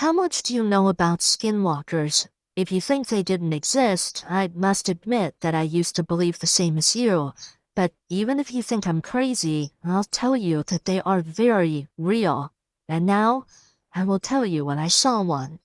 How much do you know about skinwalkers? If you think they didn't exist, I must admit that I used to believe the same as you. But even if you think I'm crazy, I'll tell you that they are very real. And now, I will tell you when I saw one.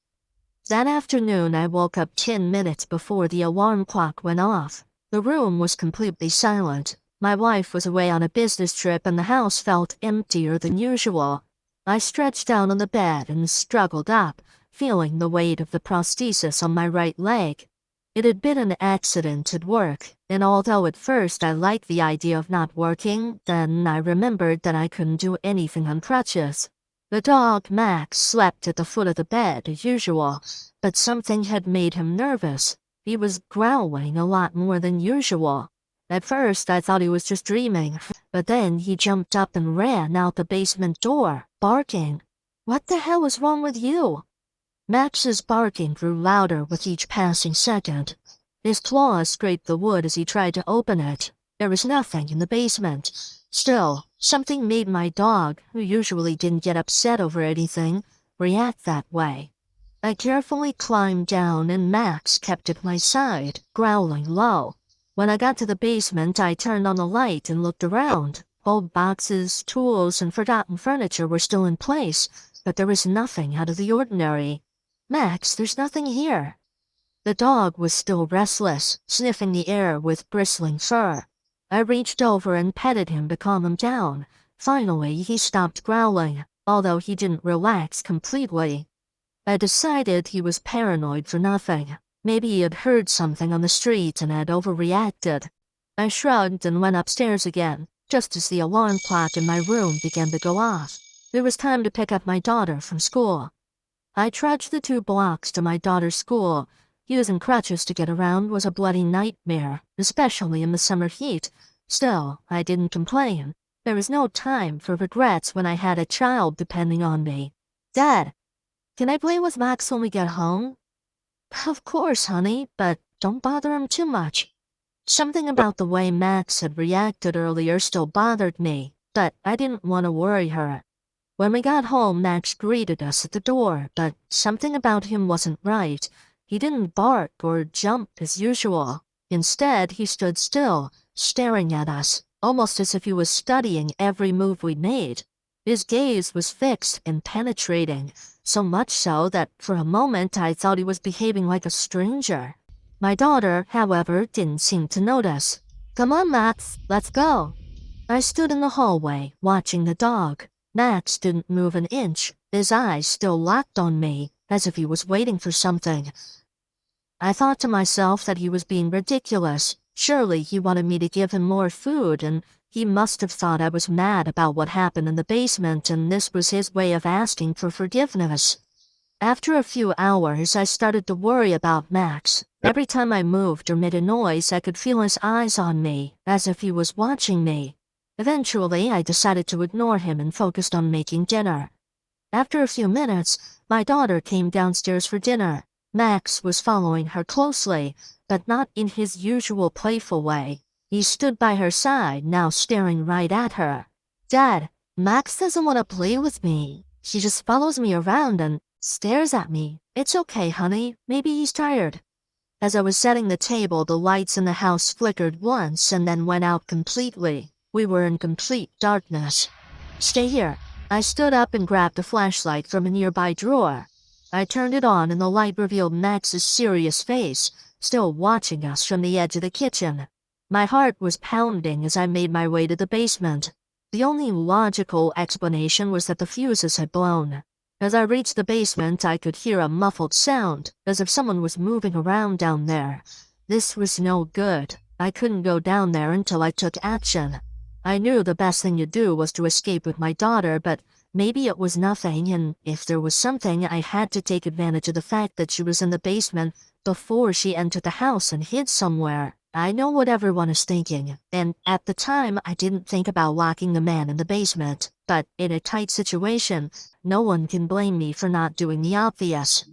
That afternoon, I woke up 10 minutes before the alarm clock went off. The room was completely silent. My wife was away on a business trip and the house felt emptier than usual. I stretched out on the bed and struggled up, feeling the weight of the prosthesis on my right leg. It had been an accident at work, and although at first I liked the idea of not working, then I remembered that I couldn't do anything on crutches. The dog, Max, slept at the foot of the bed as usual, but something had made him nervous. He was growling a lot more than usual. At first, I thought he was just dreaming, but then he jumped up and ran out the basement door, barking. "What the hell is wrong with you?" Max's barking grew louder with each passing second. His claws scraped the wood as he tried to open it. There was nothing in the basement. Still, something made my dog, who usually didn't get upset over anything, react that way. I carefully climbed down and Max kept at my side, growling low. When I got to the basement, I turned on the light and looked around. Old boxes, tools, and forgotten furniture were still in place, but there was nothing out of the ordinary. "Max, there's nothing here." The dog was still restless, sniffing the air with bristling fur. I reached over and petted him to calm him down. Finally, he stopped growling, although he didn't relax completely. I decided he was paranoid for nothing. Maybe he had heard something on the street and had overreacted. I shrugged and went upstairs again, just as the alarm clock in my room began to go off. It was time to pick up my daughter from school. I trudged the 2 blocks to my daughter's school. Using crutches to get around was a bloody nightmare, especially in the summer heat. Still, I didn't complain. There was no time for regrets when I had a child depending on me. "Dad, can I play with Max when we get home?" "Of course, honey, but don't bother him too much." Something about the way Max had reacted earlier still bothered me, but I didn't want to worry her. When we got home, Max greeted us at the door, but something about him wasn't right. He didn't bark or jump as usual. Instead, he stood still, staring at us, almost as if he was studying every move we made. His gaze was fixed and penetrating, so much so that for a moment I thought he was behaving like a stranger. My daughter, however, didn't seem to notice. "Come on, Max, let's go." I stood in the hallway, watching the dog. Max didn't move an inch, his eyes still locked on me, as if he was waiting for something. I thought to myself that he was being ridiculous. Surely he wanted me to give him more food, and he must have thought I was mad about what happened in the basement, and this was his way of asking for forgiveness. After a few hours, I started to worry about Max. Every time I moved or made a noise, I could feel his eyes on me, as if he was watching me. Eventually, I decided to ignore him and focused on making dinner. After a few minutes, my daughter came downstairs for dinner. Max was following her closely, but not in his usual playful way. He stood by her side, now staring right at her. "Dad, Max doesn't want to play with me. He just follows me around and stares at me. It's okay, honey. Maybe he's tired." As I was setting the table, the lights in the house flickered once and then went out completely. We were in complete darkness. "Stay here." I stood up and grabbed a flashlight from a nearby drawer. I turned it on and the light revealed Max's serious face, still watching us from the edge of the kitchen. My heart was pounding as I made my way to the basement. The only logical explanation was that the fuses had blown. As I reached the basement, I could hear a muffled sound, as if someone was moving around down there. This was no good. I couldn't go down there until I took action. I knew the best thing to do was to escape with my daughter, but maybe it was nothing, and if there was something, I had to take advantage of the fact that she was in the basement before she entered the house and hid somewhere. I know what everyone is thinking, and at the time, I didn't think about locking the man in the basement. But in a tight situation, no one can blame me for not doing the obvious.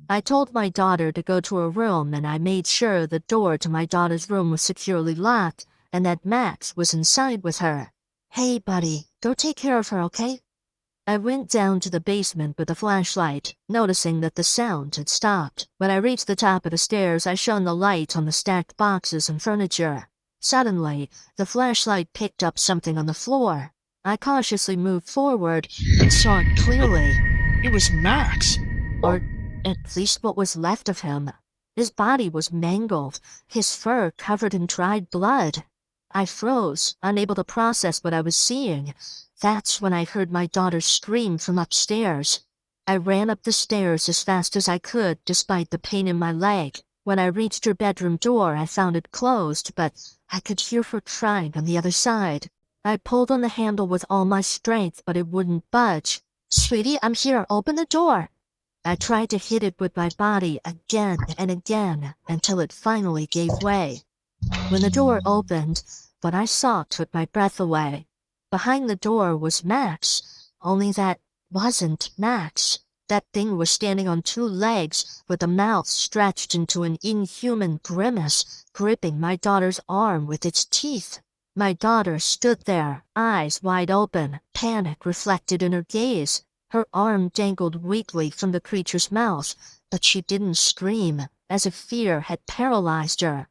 I told my daughter to go to her room, and I made sure the door to my daughter's room was securely locked and that Max was inside with her. "Hey, buddy, go take care of her, okay?" I went down to the basement with a flashlight, noticing that the sound had stopped. When I reached the top of the stairs, I shone the light on the stacked boxes and furniture. Suddenly, the flashlight picked up something on the floor. I cautiously moved forward and saw it clearly. It was Max, or at least what was left of him. His body was mangled, his fur covered in dried blood. I froze, unable to process what I was seeing. That's when I heard my daughter scream from upstairs. I ran up the stairs as fast as I could, despite the pain in my leg. When I reached her bedroom door, I found it closed, but I could hear her crying on the other side. I pulled on the handle with all my strength, but it wouldn't budge. "Sweetie, I'm here. Open the door." I tried to hit it with my body again and again until it finally gave way. When the door opened, what I saw took my breath away. Behind the door was Max, only that wasn't Max. That thing was standing on two legs, with a mouth stretched into an inhuman grimace, gripping my daughter's arm with its teeth. My daughter stood there, eyes wide open, panic reflected in her gaze. Her arm dangled weakly from the creature's mouth, but she didn't scream, as if fear had paralyzed her.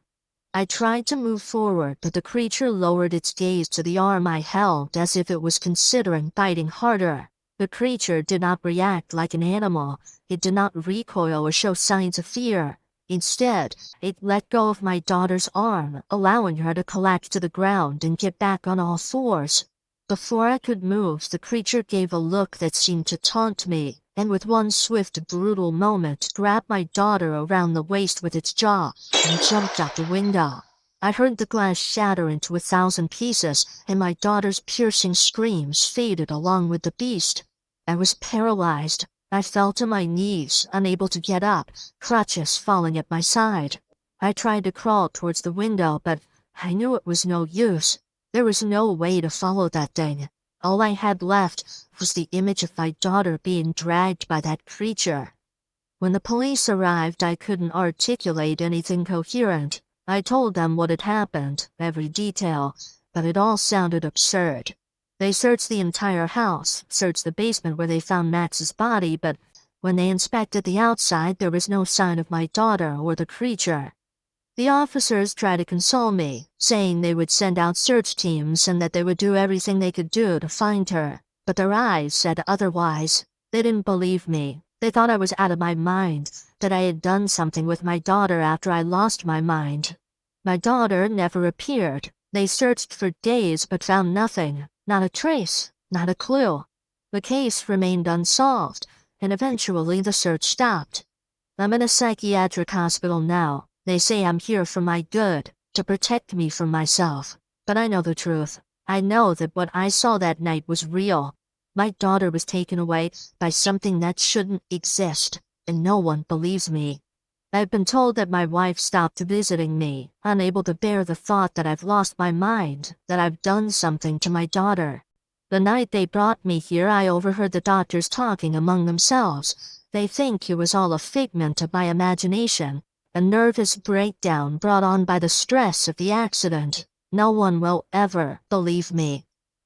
I tried to move forward, but the creature lowered its gaze to the arm I held as if it was considering biting harder. The creature did not react like an animal. It did not recoil or show signs of fear. Instead, it let go of my daughter's arm, allowing her to collapse to the ground and get back on all fours. Before I could move, the creature gave a look that seemed to taunt me, and with one swift, brutal moment, grabbed my daughter around the waist with its jaw and jumped out the window. I heard the glass shatter into 1,000 pieces, and my daughter's piercing screams faded along with the beast. I was paralyzed. I fell to my knees, unable to get up, crutches falling at my side. I tried to crawl towards the window, but I knew it was no use. There was no way to follow that thing. All I had left was the image of my daughter being dragged by that creature. When the police arrived, I couldn't articulate anything coherent. I told them what had happened, every detail, but it all sounded absurd. They searched the entire house, searched the basement where they found Max's body, but when they inspected the outside, there was no sign of my daughter or the creature. The officers tried to console me, saying they would send out search teams and that they would do everything they could do to find her, but their eyes said otherwise. They didn't believe me. They thought I was out of my mind, that I had done something with my daughter after I lost my mind. My daughter never appeared. They searched for days but found nothing, not a trace, not a clue. The case remained unsolved, and eventually the search stopped. I'm in a psychiatric hospital now. They say I'm here for my good, to protect me from myself. But I know the truth. I know that what I saw that night was real. My daughter was taken away by something that shouldn't exist, and no one believes me. I've been told that my wife stopped visiting me, unable to bear the thought that I've lost my mind, that I've done something to my daughter. The night they brought me here, I overheard the doctors talking among themselves. They think it was all a figment of my imagination. A nervous breakdown brought on by the stress of the accident. No one will ever believe me.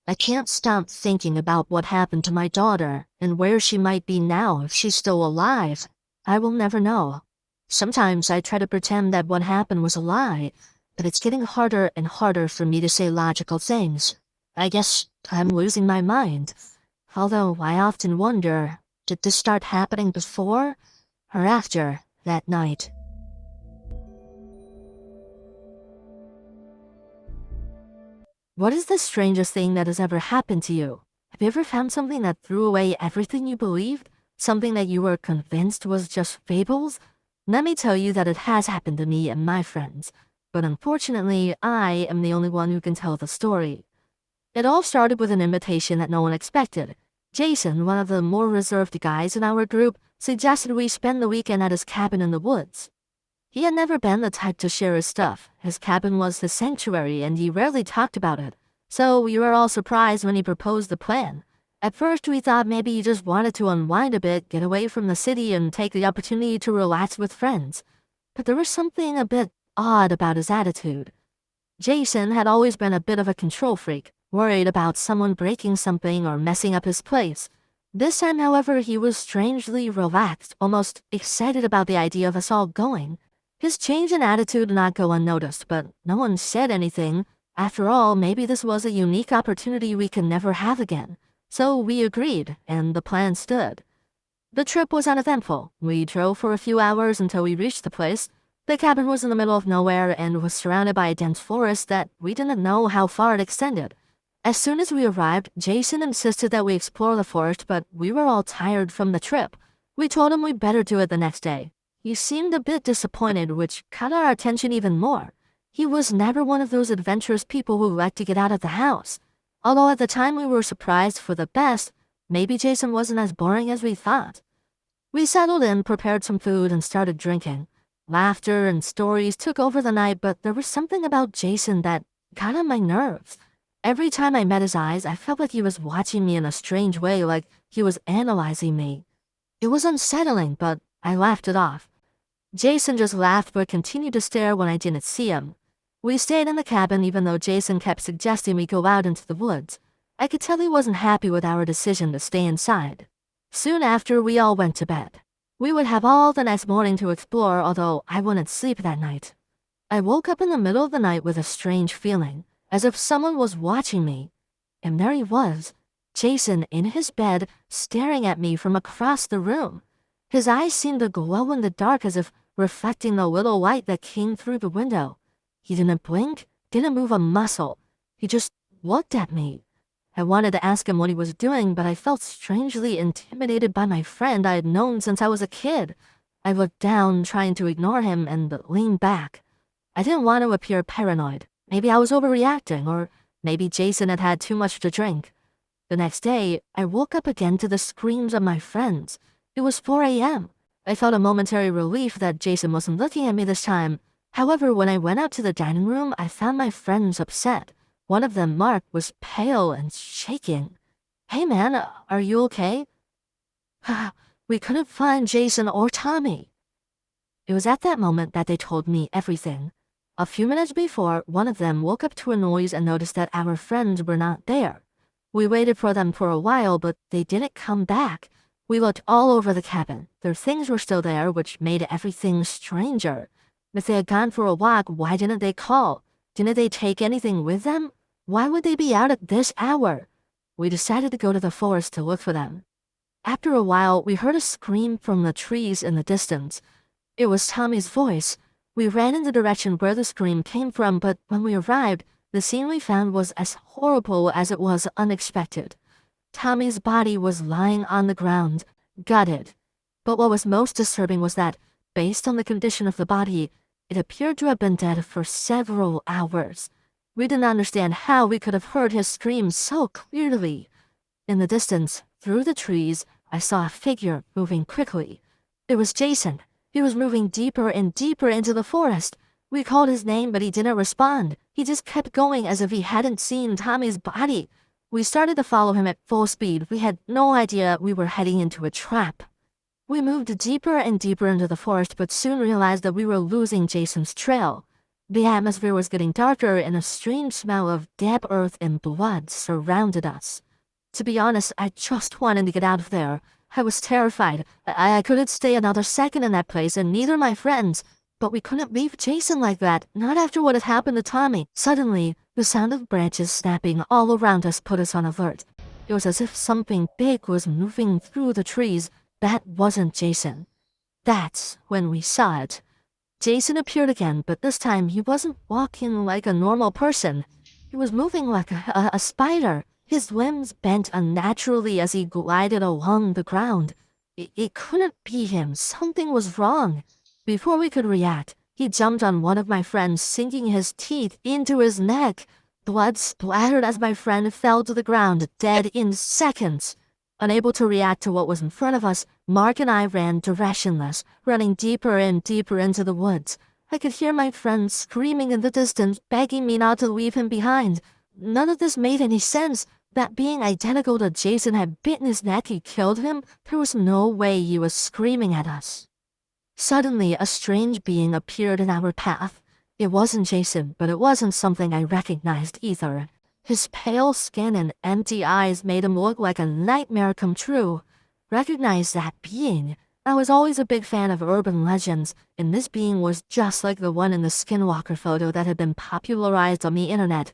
I can't stop thinking about what happened to my daughter and where she might be now if she's still alive. I will never know. Sometimes I try to pretend that what happened was a lie, but it's getting harder and harder for me to say logical things. I guess I'm losing my mind. Although I often wonder, did this start happening before or after that night? What is the strangest thing that has ever happened to you? Have you ever found something that threw away everything you believed? Something that you were convinced was just fables? Let me tell you that it has happened to me and my friends. But unfortunately, I am the only one who can tell the story. It all started with an invitation that no one expected. Jason, one of the more reserved guys in our group, suggested we spend the weekend at his cabin in the woods. He had never been the type to share his stuff. His cabin was his sanctuary, and he rarely talked about it. So we were all surprised when he proposed the plan. At first, we thought maybe he just wanted to unwind a bit, get away from the city, and take the opportunity to relax with friends. But there was something a bit odd about his attitude. Jason had always been a bit of a control freak, worried about someone breaking something or messing up his place. This time, however, he was strangely relaxed, almost excited about the idea of us all going. His change in attitude did not go unnoticed, but no one said anything. After all, maybe this was a unique opportunity we could never have again. So we agreed, and the plan stood. The trip was uneventful. We drove for a few hours until we reached the place. The cabin was in the middle of nowhere and was surrounded by a dense forest that we didn't know how far it extended. As soon as we arrived, Jason insisted that we explore the forest, but we were all tired from the trip. We told him we'd better do it the next day. He seemed a bit disappointed, which caught our attention even more. He was never one of those adventurous people who liked to get out of the house. Although at the time we were surprised for the best, maybe Jason wasn't as boring as we thought. We settled in, prepared some food, and started drinking. Laughter and stories took over the night, but there was something about Jason that got on my nerves. Every time I met his eyes, I felt like he was watching me in a strange way, like he was analyzing me. It was unsettling, but I laughed it off. Jason just laughed but continued to stare when I didn't see him. We stayed in the cabin even though Jason kept suggesting we go out into the woods. I could tell he wasn't happy with our decision to stay inside. Soon after, we all went to bed. We would have all the next morning to explore, although I wouldn't sleep that night. I woke up in the middle of the night with a strange feeling, as if someone was watching me. And there he was, Jason in his bed, staring at me from across the room. His eyes seemed to glow in the dark as if reflecting the little light that came through the window. He didn't blink, didn't move a muscle. He just looked at me. I wanted to ask him what he was doing, but I felt strangely intimidated by my friend I had known since I was a kid. I looked down, trying to ignore him, and leaned back. I didn't want to appear paranoid. Maybe I was overreacting, or maybe Jason had had too much to drink. The next day, I woke up again to the screams of my friends. It was 4 a.m. I felt a momentary relief that Jason wasn't looking at me this time. However, when I went out to the dining room, I found my friends upset. One of them, Mark, was pale and shaking. "Hey man, are you okay?" We couldn't find Jason or Tommy. It was at that moment that they told me everything. A few minutes before, one of them woke up to a noise and noticed that our friends were not there. We waited for them for a while, but they didn't come back. We looked all over the cabin. Their things were still there, which made everything stranger. If they had gone for a walk, why didn't they call? Didn't they take anything with them? Why would they be out at this hour? We decided to go to the forest to look for them. After a while, we heard a scream from the trees in the distance. It was Tommy's voice. We ran in the direction where the scream came from, but when we arrived, the scene we found was as horrible as it was unexpected. Tommy's body was lying on the ground, gutted. But what was most disturbing was that, based on the condition of the body, it appeared to have been dead for several hours. We didn't understand how we could have heard his screams so clearly. In the distance, through the trees, I saw a figure moving quickly. It was Jason. He was moving deeper and deeper into the forest. We called his name, but he didn't respond. He just kept going as if he hadn't seen Tommy's body. We started to follow him at full speed. We had no idea we were heading into a trap. We moved deeper and deeper into the forest, but soon realized that we were losing Jason's trail. The atmosphere was getting darker, and a strange smell of damp earth and blood surrounded us. To be honest, I just wanted to get out of there. I was terrified. I couldn't stay another second in that place, and neither my friends. But we couldn't leave Jason like that, not after what had happened to Tommy. Suddenly, the sound of branches snapping all around us put us on alert. It was as if something big was moving through the trees. That wasn't Jason. That's when we saw it. Jason appeared again, but this time he wasn't walking like a normal person. He was moving like a spider. His limbs bent unnaturally as he glided along the ground. It couldn't be him. Something was wrong. Before we could react, he jumped on one of my friends, sinking his teeth into his neck. Blood splattered as my friend fell to the ground, dead in seconds. Unable to react to what was in front of us, Mark and I ran directionless, running deeper and deeper into the woods. I could hear my friend screaming in the distance, begging me not to leave him behind. None of this made any sense. That being identical to Jason had bitten his neck, he killed him. There was no way he was screaming at us. Suddenly, a strange being appeared in our path. It wasn't Jason, but it wasn't something I recognized either. His pale skin and empty eyes made him look like a nightmare come true. Recognize that being. I was always a big fan of urban legends, and this being was just like the one in the Skinwalker photo that had been popularized on the internet.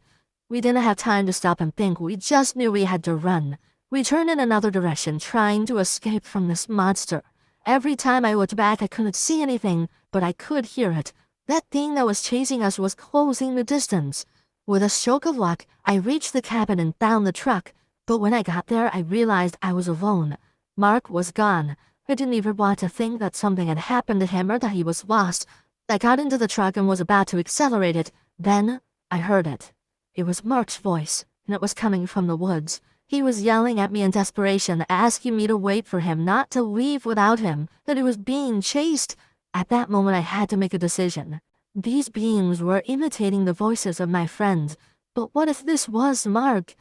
We didn't have time to stop and think, we just knew we had to run. We turned in another direction, trying to escape from this monster. Every time I looked back, I couldn't see anything, but I could hear it. That thing that was chasing us was closing the distance. With a stroke of luck, I reached the cabin and found the truck, but when I got there, I realized I was alone. Mark was gone. I didn't even want to think that something had happened to him or that he was lost. I got into the truck and was about to accelerate it. Then, I heard it. It was Mark's voice, and it was coming from the woods. He was yelling at me in desperation, asking me to wait for him, not to leave without him, that he was being chased. At that moment, I had to make a decision. These beings were imitating the voices of my friends, but what if this was Mark?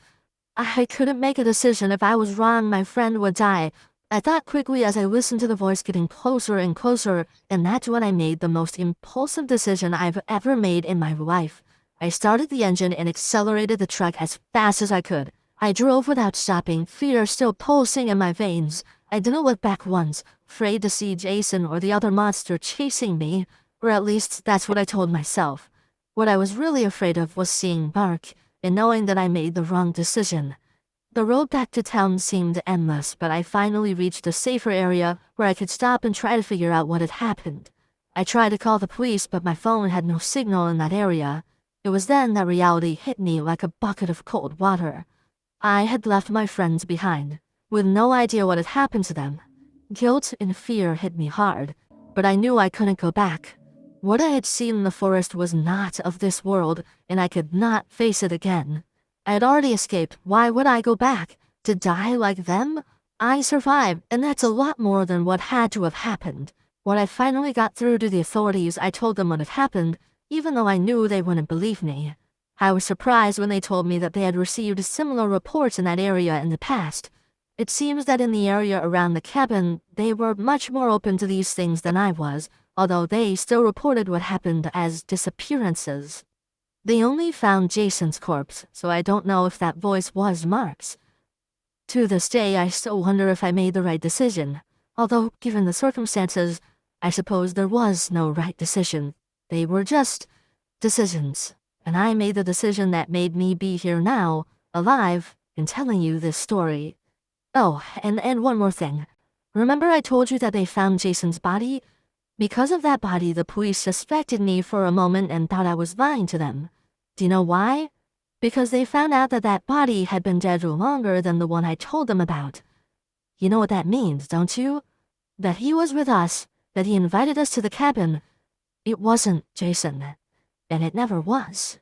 I couldn't make a decision. If I was wrong, my friend would die. I thought quickly as I listened to the voice getting closer and closer, and that's when I made the most impulsive decision I've ever made in my life. I started the engine and accelerated the truck as fast as I could. I drove without stopping, fear still pulsing in my veins. I didn't look back once, afraid to see Jason or the other monster chasing me, or at least that's what I told myself. What I was really afraid of was seeing Mark, and knowing that I made the wrong decision. The road back to town seemed endless, but I finally reached a safer area where I could stop and try to figure out what had happened. I tried to call the police, but my phone had no signal in that area. It was then that reality hit me like a bucket of cold water. I had left my friends behind, with no idea what had happened to them. Guilt and fear hit me hard, but I knew I couldn't go back. What I had seen in the forest was not of this world, and I could not face it again. I had already escaped. Why would I go back? To die like them? I survived, and that's a lot more than what had to have happened. When I finally got through to the authorities, I told them what had happened, even though I knew they wouldn't believe me. I was surprised when they told me that they had received similar reports in that area in the past. It seems that in the area around the cabin, they were much more open to these things than I was, although they still reported what happened as disappearances. They only found Jason's corpse, so I don't know if that voice was Mark's. To this day, I still wonder if I made the right decision. Although, given the circumstances, I suppose there was no right decision. They were just decisions. And I made the decision that made me be here now, alive, and telling you this story. Oh, and one more thing. Remember I told you that they found Jason's body? Because of that body, the police suspected me for a moment and thought I was lying to them. Do you know why? Because they found out that that body had been dead longer than the one I told them about. You know what that means, don't you? That he was with us, that he invited us to the cabin. It wasn't Jason, and it never was.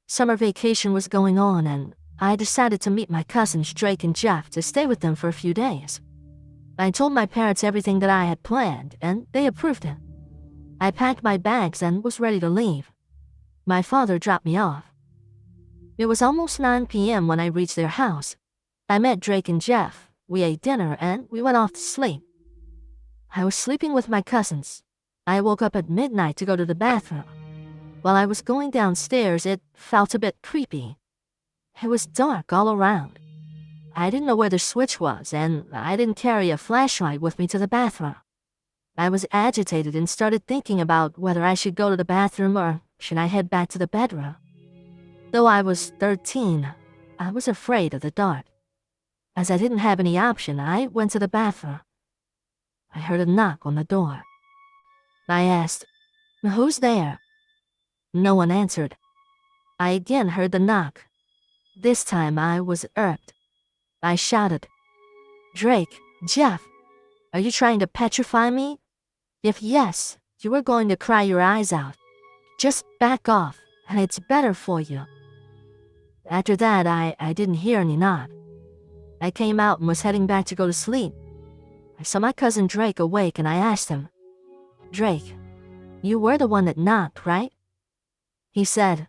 Summer vacation was going on, and I decided to meet my cousins Drake and Jeff to stay with them for a few days. I told my parents everything that I had planned, and they approved it. I packed my bags and was ready to leave. My father dropped me off. It was almost 9 p.m. when I reached their house. I met Drake and Jeff. We ate dinner, and we went off to sleep. I was sleeping with my cousins. I woke up at midnight to go to the bathroom. While I was going downstairs, it felt a bit creepy. It was dark all around. I didn't know where the switch was, and I didn't carry a flashlight with me to the bathroom. I was agitated and started thinking about whether I should go to the bathroom or should I head back to the bedroom. Though I was 13, I was afraid of the dark. As I didn't have any option, I went to the bathroom. I heard a knock on the door. I asked, "Who's there?" No one answered. I again heard the knock. This time I was irked. I shouted, "Drake, Jeff, are you trying to petrify me? If yes, you are going to cry your eyes out. Just back off, and it's better for you." After that, I didn't hear any knock. I came out and was heading back to go to sleep. I saw my cousin Drake awake, and I asked him, "Drake, you were the one that knocked, right?" He said,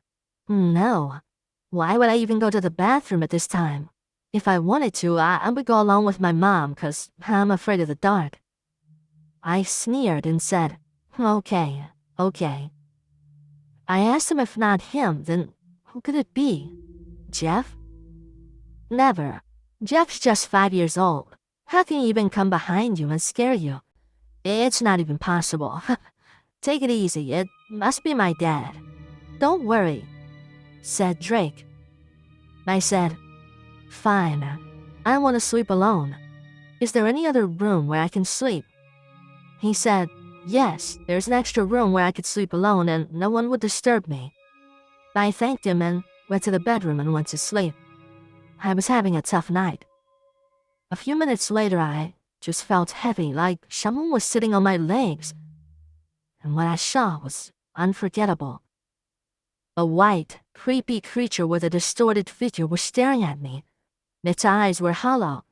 "No. Why would I even go to the bathroom at this time? If I wanted to, I would go along with my mom, 'cause I'm afraid of the dark." I sneered and said, Okay. I asked him if not him, then who could it be? Jeff? Never. Jeff's just 5 years old. How can he even come behind you and scare you? It's not even possible. Take it easy, it must be my dad. Don't worry, said Drake. I said, fine, I want to sleep alone. Is there any other room where I can sleep? He said, yes, there's an extra room where I could sleep alone and no one would disturb me. I thanked him and went to the bedroom and went to sleep. I was having a tough night. A few minutes later, I just felt heavy, like someone was sitting on my legs. And what I saw was unforgettable. A white, creepy creature with a distorted figure was staring at me. Its eyes were hollow.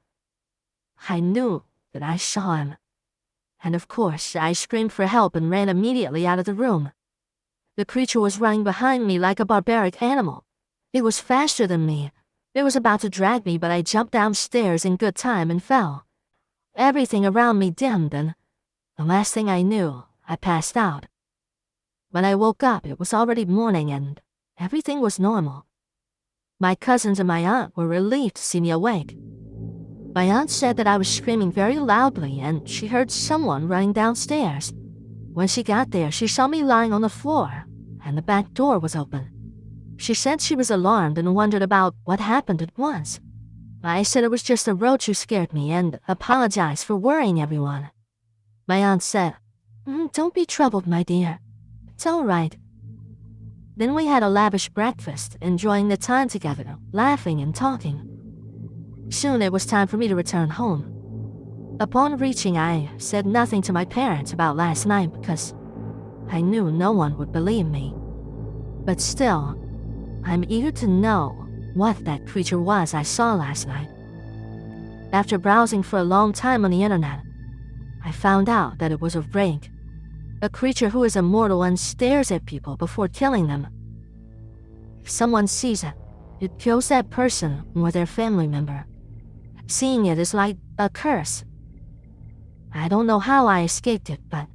I knew that I saw him. And of course, I screamed for help and ran immediately out of the room. The creature was running behind me like a barbaric animal. It was faster than me. It was about to drag me, but I jumped downstairs in good time and fell. Everything around me dimmed, and the last thing I knew, I passed out. When I woke up, it was already morning and everything was normal. My cousins and my aunt were relieved to see me awake. My aunt said that I was screaming very loudly and she heard someone running downstairs. When she got there, she saw me lying on the floor and the back door was open. She said she was alarmed and wondered about what happened at once. I said it was just a roach who scared me and apologized for worrying everyone. My aunt said, don't be troubled, my dear. It's all right. Then we had a lavish breakfast, enjoying the time together, laughing and talking. Soon it was time for me to return home. Upon reaching, I said nothing to my parents about last night because I knew no one would believe me. But still, I'm eager to know what that creature was I saw last night. After browsing for a long time on the internet, I found out that it was a rake, a creature who is immortal and stares at people before killing them. If someone sees it, it kills that person or their family member. Seeing it is like a curse. I don't know how I escaped it, but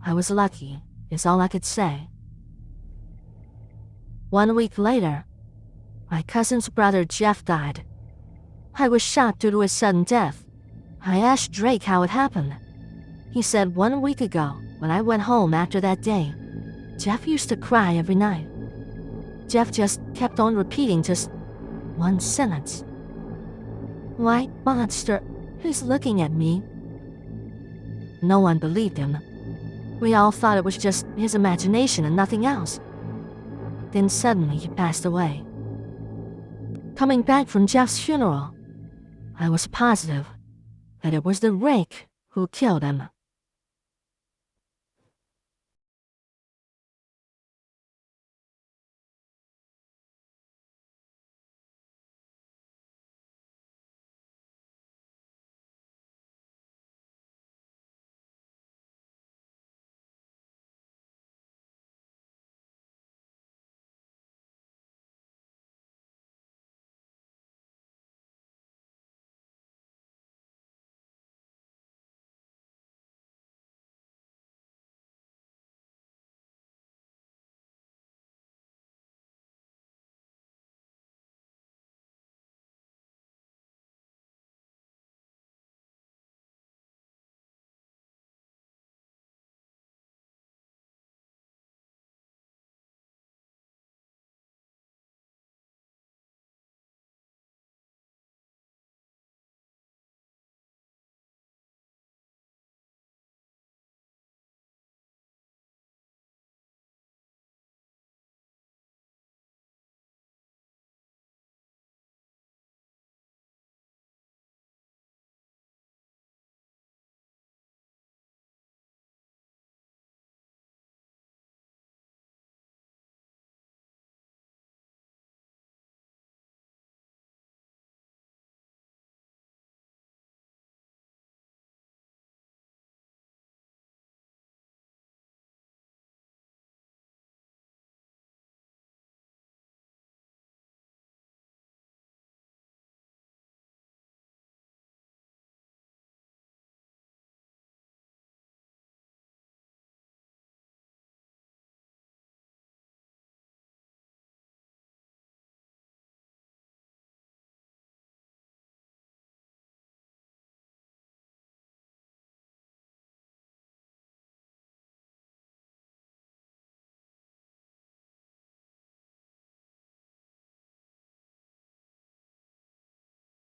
I was lucky, is all I could say. 1 week later, my cousin's brother Jeff died. I was shocked due to his sudden death. I asked Drake how it happened. He said 1 week ago, when I went home after that day, Jeff used to cry every night. Jeff just kept on repeating just one sentence. White monster is looking at me. No one believed him. We all thought it was just his imagination and nothing else. Then suddenly he passed away. Coming back from Jeff's funeral, I was positive that it was the rake who killed him.